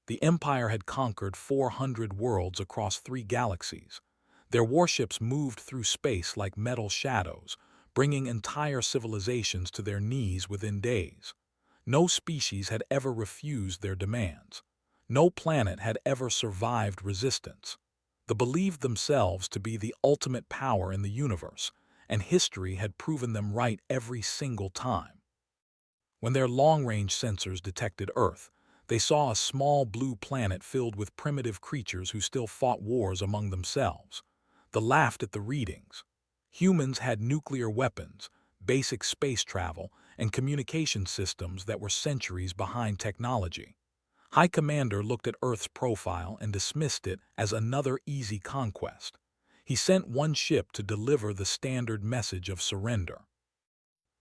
The Empire had conquered 400 worlds across 3 galaxies. Their warships moved through space like metal shadows, bringing entire civilizations to their knees within days. No species had ever refused their demands. No planet had ever survived resistance. They believed themselves to be the ultimate power in the universe, and history had proven them right every single time. When their long-range sensors detected Earth, they saw a small blue planet filled with primitive creatures who still fought wars among themselves. They laughed at the readings. Humans had nuclear weapons, basic space travel, and communication systems that were centuries behind technology. High Commander looked at Earth's profile and dismissed it as another easy conquest. He sent one ship to deliver the standard message of surrender.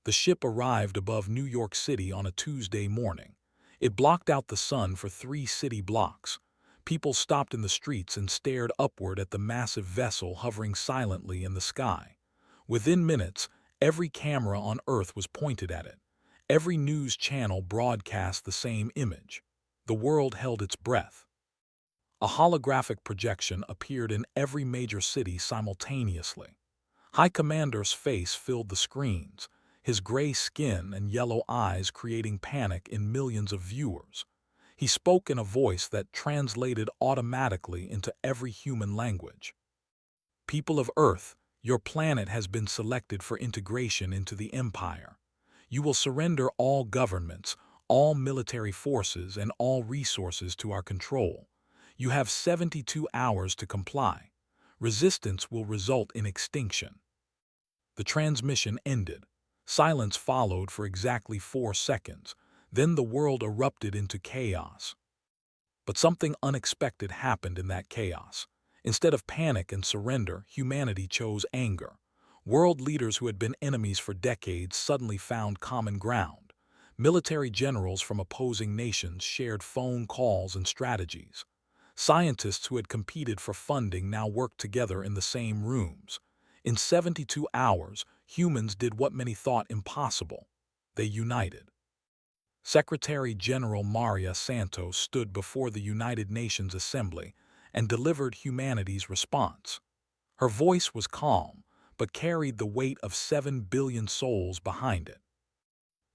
The ship arrived above New York City on a Tuesday morning. It blocked out the sun for 3 city blocks. People stopped in the streets and stared upward at the massive vessel hovering silently in the sky. Within minutes, every camera on Earth was pointed at it. Every news channel broadcast the same image. The world held its breath. A holographic projection appeared in every major city simultaneously. High Commander's face filled the screens, his gray skin and yellow eyes creating panic in millions of viewers. He spoke in a voice that translated automatically into every human language. People of Earth, your planet has been selected for integration into the Empire. You will surrender all governments, all military forces, and all resources to our control. You have 72 hours to comply. Resistance will result in extinction. The transmission ended. Silence followed for exactly 4 seconds. Then the world erupted into chaos. But something unexpected happened in that chaos. Instead of panic and surrender, humanity chose anger. World leaders who had been enemies for decades suddenly found common ground. Military generals from opposing nations shared phone calls and strategies. Scientists who had competed for funding now worked together in the same rooms. In 72 hours, humans did what many thought impossible. They united. Secretary General Maria Santos stood before the United Nations Assembly and delivered humanity's response. Her voice was calm, but carried the weight of 7 billion souls behind it.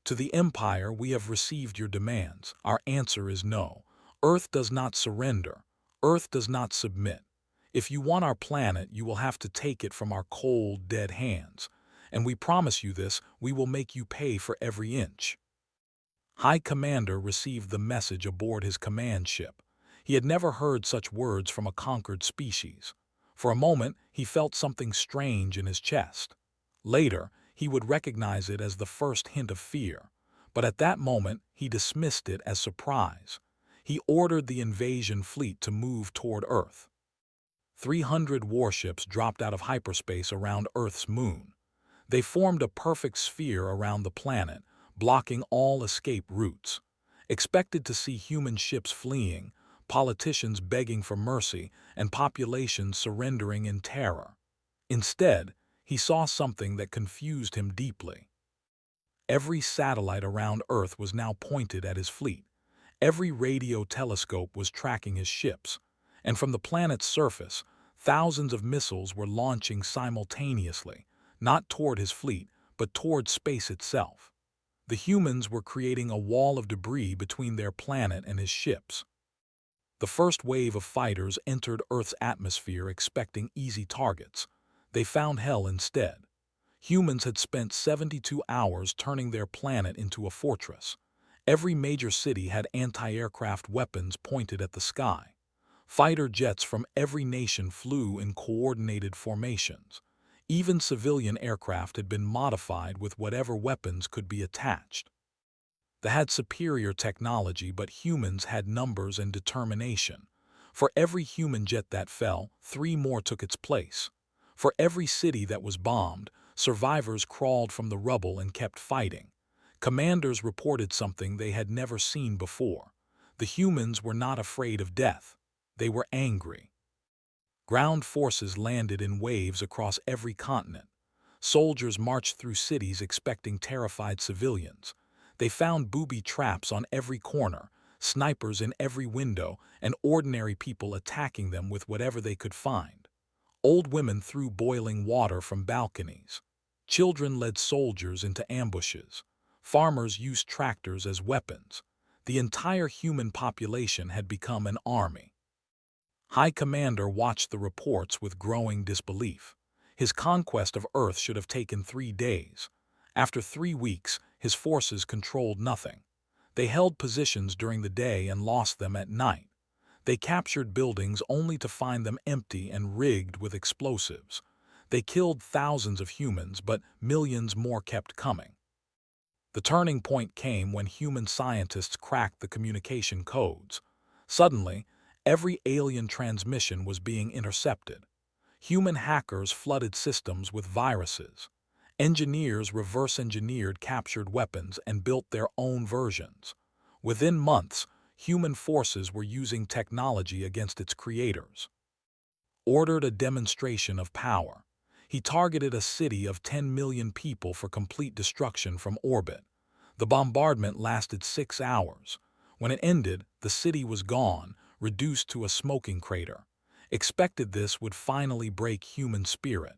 To the Empire, we have received your demands. Our answer is no. Earth does not surrender. Earth does not submit. If you want our planet, you will have to take it from our cold, dead hands. And we promise you this, we will make you pay for every inch. High Commander received the message aboard his command ship. He had never heard such words from a conquered species. For a moment, he felt something strange in his chest. Later, he would recognize it as the first hint of fear. But at that moment, he dismissed it as surprise. He ordered the invasion fleet to move toward Earth. 300 warships dropped out of hyperspace around Earth's moon. They formed a perfect sphere around the planet, blocking all escape routes. Expected to see human ships fleeing, politicians begging for mercy, and populations surrendering in terror. Instead, he saw something that confused him deeply. Every satellite around Earth was now pointed at his fleet. Every radio telescope was tracking his ships. And from the planet's surface, thousands of missiles were launching simultaneously, not toward his fleet, but toward space itself. The humans were creating a wall of debris between their planet and his ships. The first wave of fighters entered Earth's atmosphere expecting easy targets. They found hell instead. Humans had spent 72 hours turning their planet into a fortress. Every major city had anti-aircraft weapons pointed at the sky. Fighter jets from every nation flew in coordinated formations. Even civilian aircraft had been modified with whatever weapons could be attached. They had superior technology, but humans had numbers and determination. For every human jet that fell, 3 more took its place. For every city that was bombed, survivors crawled from the rubble and kept fighting. Commanders reported something they had never seen before. The humans were not afraid of death. They were angry. Ground forces landed in waves across every continent. Soldiers marched through cities expecting terrified civilians. They found booby traps on every corner, snipers in every window, and ordinary people attacking them with whatever they could find. Old women threw boiling water from balconies. Children led soldiers into ambushes. Farmers used tractors as weapons. The entire human population had become an army. High Commander watched the reports with growing disbelief. His conquest of Earth should have taken 3 days. After 3 weeks, his forces controlled nothing. They held positions during the day and lost them at night. They captured buildings only to find them empty and rigged with explosives. They killed thousands of humans, but millions more kept coming. The turning point came when human scientists cracked the communication codes. Suddenly, every alien transmission was being intercepted. Human hackers flooded systems with viruses. Engineers reverse-engineered captured weapons and built their own versions. Within months, human forces were using technology against its creators. Ordered a demonstration of power. He targeted a city of 10 million people for complete destruction from orbit. The bombardment lasted 6 hours. When it ended, the city was gone, reduced to a smoking crater. Expected this would finally break human spirit.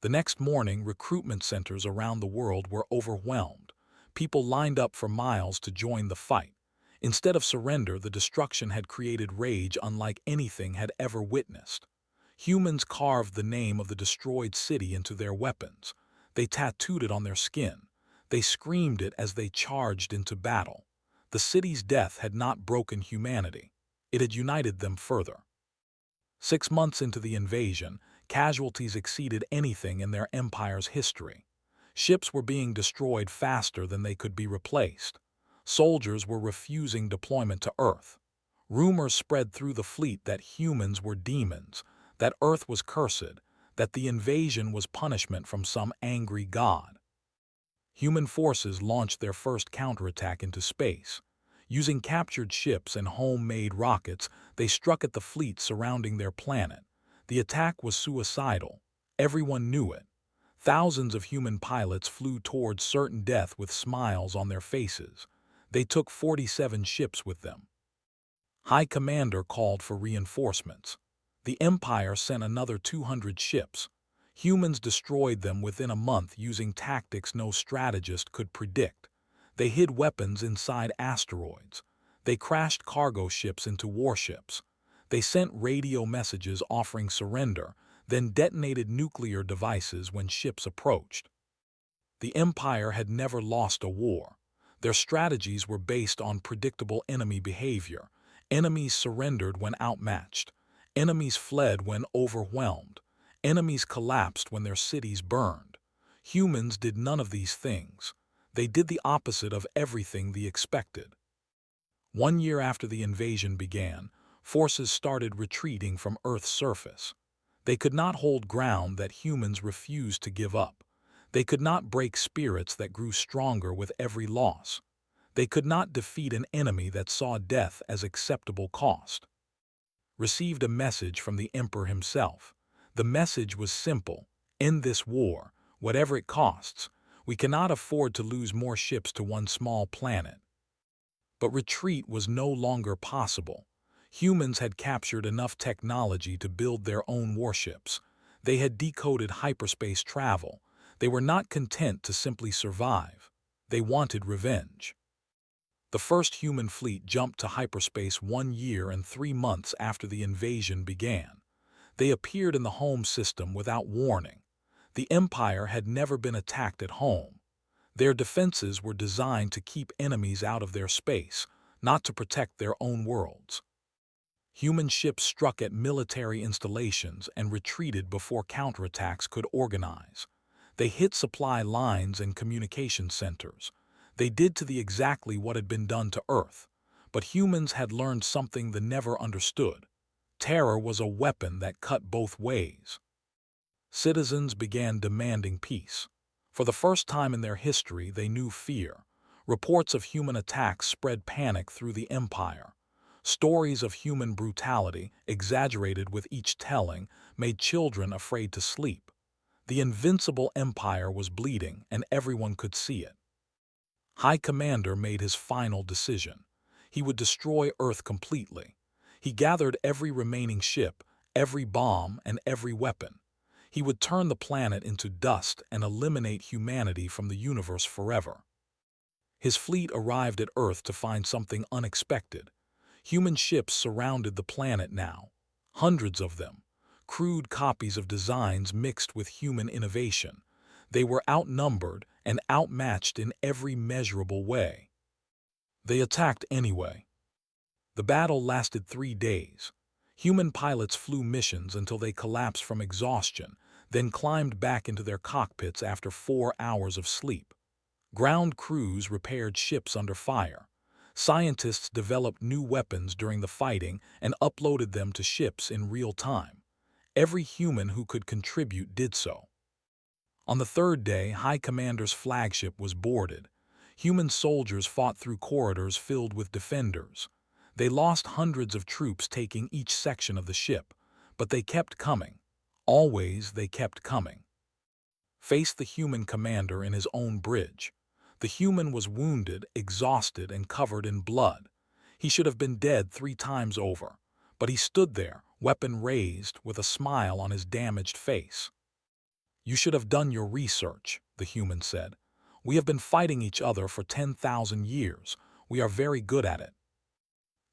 The next morning, recruitment centers around the world were overwhelmed. People lined up for miles to join the fight. Instead of surrender, the destruction had created rage unlike anything had ever witnessed. Humans carved the name of the destroyed city into their weapons. They tattooed it on their skin. They screamed it as they charged into battle. The city's death had not broken humanity. It had united them further. 6 months into the invasion, casualties exceeded anything in their empire's history. Ships were being destroyed faster than they could be replaced. Soldiers were refusing deployment to Earth. Rumors spread through the fleet that humans were demons, that Earth was cursed, that the invasion was punishment from some angry god. Human forces launched their first counterattack into space. Using captured ships and homemade rockets, they struck at the fleet surrounding their planet. The attack was suicidal. Everyone knew it. Thousands of human pilots flew towards certain death with smiles on their faces. They took 47 ships with them. High Commander called for reinforcements. The Empire sent another 200 ships. Humans destroyed them within a month using tactics no strategist could predict. They hid weapons inside asteroids. They crashed cargo ships into warships. They sent radio messages offering surrender, then detonated nuclear devices when ships approached. The Empire had never lost a war. Their strategies were based on predictable enemy behavior. Enemies surrendered when outmatched. Enemies fled when overwhelmed. Enemies collapsed when their cities burned. Humans did none of these things. They did the opposite of everything they expected. 1 year after the invasion began, forces started retreating from Earth's surface. They could not hold ground that humans refused to give up. They could not break spirits that grew stronger with every loss. They could not defeat an enemy that saw death as acceptable cost. Received a message from the Emperor himself. The message was simple: end this war, whatever it costs. We cannot afford to lose more ships to one small planet. But retreat was no longer possible. Humans had captured enough technology to build their own warships. They had decoded hyperspace travel. They were not content to simply survive. They wanted revenge. The first human fleet jumped to hyperspace 1 year and 3 months after the invasion began. They appeared in the home system without warning. The Empire had never been attacked at home. Their defenses were designed to keep enemies out of their space, not to protect their own worlds. Human ships struck at military installations and retreated before counterattacks could organize. They hit supply lines and communication centers. They did to the exactly what had been done to Earth. But humans had learned something they never understood. Terror was a weapon that cut both ways. Citizens began demanding peace. For the first time in their history, they knew fear. Reports of human attacks spread panic through the Empire. Stories of human brutality, exaggerated with each telling, made children afraid to sleep. The invincible Empire was bleeding, and everyone could see it. High Commander made his final decision. He would destroy Earth completely. He gathered every remaining ship, every bomb, and every weapon. He would turn the planet into dust and eliminate humanity from the universe forever. His fleet arrived at Earth to find something unexpected. Human ships surrounded the planet now, hundreds of them, crude copies of designs mixed with human innovation. They were outnumbered and outmatched in every measurable way. They attacked anyway. The battle lasted 3 days. Human pilots flew missions until they collapsed from exhaustion, then climbed back into their cockpits after 4 hours of sleep. Ground crews repaired ships under fire. Scientists developed new weapons during the fighting and uploaded them to ships in real time. Every human who could contribute did so. On the third day, High Commander's flagship was boarded. Human soldiers fought through corridors filled with defenders. They lost hundreds of troops taking each section of the ship, but they kept coming. Always they kept coming. Faced the human commander in his own bridge. The human was wounded, exhausted, and covered in blood. He should have been dead 3 times over, but he stood there, weapon raised, with a smile on his damaged face. "You should have done your research," the human said. "We have been fighting each other for 10,000 years. We are very good at it."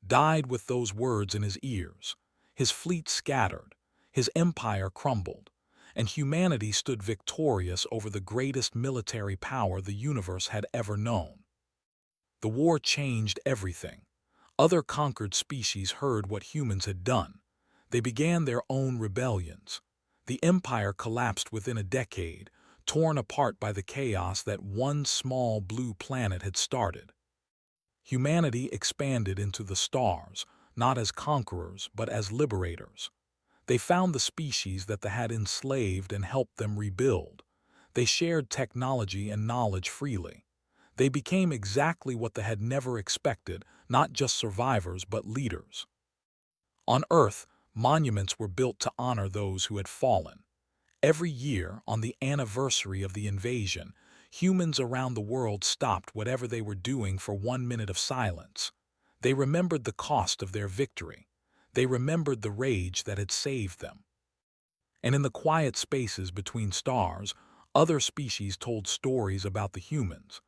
Died with those words in his ears. His fleet scattered, his empire crumbled, and humanity stood victorious over the greatest military power the universe had ever known. The war changed everything. Other conquered species heard what humans had done. They began their own rebellions. The empire collapsed within a decade, torn apart by the chaos that one small blue planet had started. Humanity expanded into the stars, not as conquerors, but as liberators. They found the species that they had enslaved and helped them rebuild. They shared technology and knowledge freely. They became exactly what they had never expected, not just survivors, but leaders. On Earth, monuments were built to honor those who had fallen. Every year, on the anniversary of the invasion, humans around the world stopped whatever they were doing for 1 minute of silence. They remembered the cost of their victory. They remembered the rage that had saved them. And in the quiet spaces between stars, other species told stories about the humans.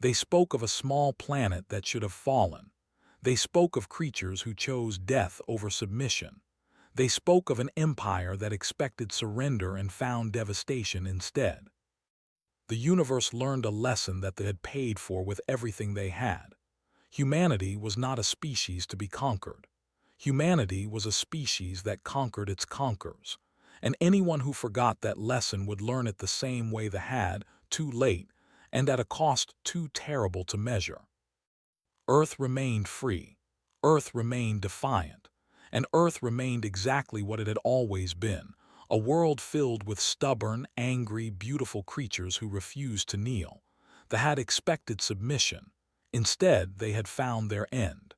They spoke of a small planet that should have fallen. They spoke of creatures who chose death over submission. They spoke of an empire that expected surrender and found devastation instead. The universe learned a lesson that they had paid for with everything they had. Humanity was not a species to be conquered. Humanity was a species that conquered its conquerors. And anyone who forgot that lesson would learn it the same way they had, too late, and at a cost too terrible to measure. Earth remained free. Earth remained defiant. And Earth remained exactly what it had always been, a world filled with stubborn, angry, beautiful creatures who refused to kneel. They had expected submission. Instead, they had found their end.